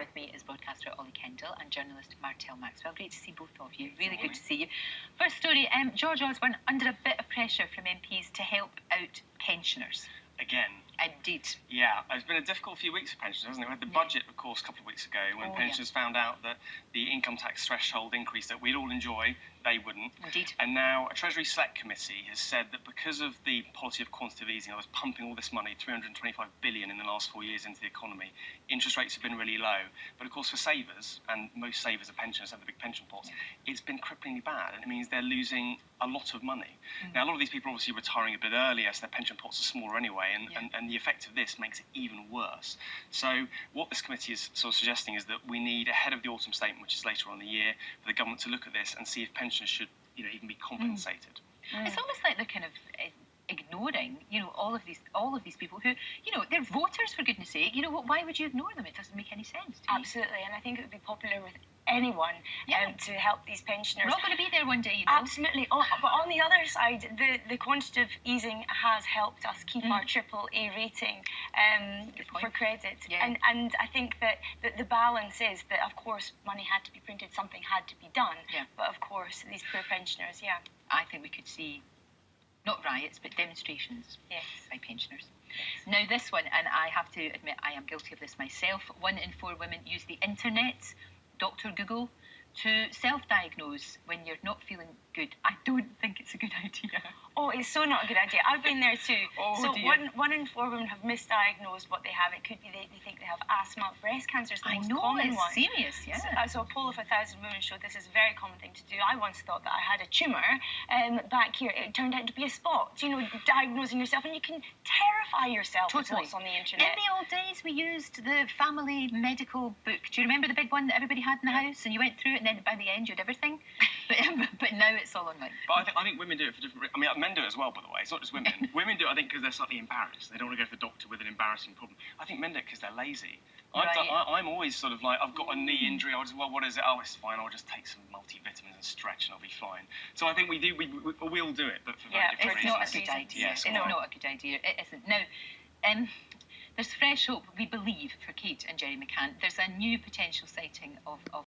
with me is broadcaster Ollie Kendall and journalist Martel Maxwell. Great to see both of you. Really good to see you. First story, George Osborne under a bit of pressure from MPs to help out pensioners. Again. Indeed. Yeah, it's been a difficult few weeks for pensioners, hasn't it? We had the budget, of course, a couple of weeks ago when pensioners found out that the income tax threshold increase that we'd all enjoy, they wouldn't. Indeed. And now a Treasury Select Committee has said that because of the policy of quantitative easing, I was pumping all this money, 325 billion in the last 4 years into the economy, interest rates have been really low. But of course for savers, and most savers are pensioners, have the big pension pots, it's been cripplingly bad, and it means they're losing a lot of money. Now a lot of these people are obviously retiring a bit earlier, so their pension pots are smaller anyway, and the effect of this makes it even worse. So what this committee is sort of suggesting is that we need, ahead of the autumn statement, which is later on in the year, for the government to look at this and see if pensioners should, even be compensated. It's almost like they're kind of ignoring, all of these people who, they're voters, for goodness sake. Why would you ignore them? It doesn't make any sense to me. Absolutely, and I think it would be popular with anyone to help these pensioners. We're all going to be there one day, Absolutely. But on the other side, the quantitative easing has helped us keep our AAA rating for credit. Yeah. And I think that the balance is that, of course, money had to be printed, something had to be done. Yeah. But, of course, these poor pensioners, I think we could see, not riots, but demonstrations by pensioners. Now this one, and I have to admit I am guilty of this myself, 1 in 4 women use the internet, Dr. Google, to self-diagnose when you're not feeling good. I don't think it's a good idea. Oh, it's so not a good idea. I've been there too. Oh, so dear. 1 in 4 women have misdiagnosed what they have. It could be they think they have asthma. Breast cancer is the most common one. Serious, yeah. So a poll of 1,000 women showed this is a very common thing to do. I once thought that I had a tumour back here. It turned out to be a spot. Diagnosing yourself, and you can terrify yourself with what's on the internet. In the old days, we used the family medical book. Do you remember the big one that everybody had in the house? And you went through it, and then by the end you had everything. But now it's all online. But I think women do it for different reasons. I mean, men do it as well, by the way. It's not just women. Women do it, I think, because they're slightly embarrassed. They don't want to go to the doctor with an embarrassing problem. I think men do it because they're lazy. I'm always sort of like, I've got a knee injury. What is it? Oh, it's fine. I'll just take some multivitamins and stretch, and I'll be fine. So I think we all do it, but for very different reasons. It's not a good idea. Yeah, it's not a good idea. It isn't. Now, there's fresh hope, we believe, for Kate and Jerry McCann. There's a new potential sighting of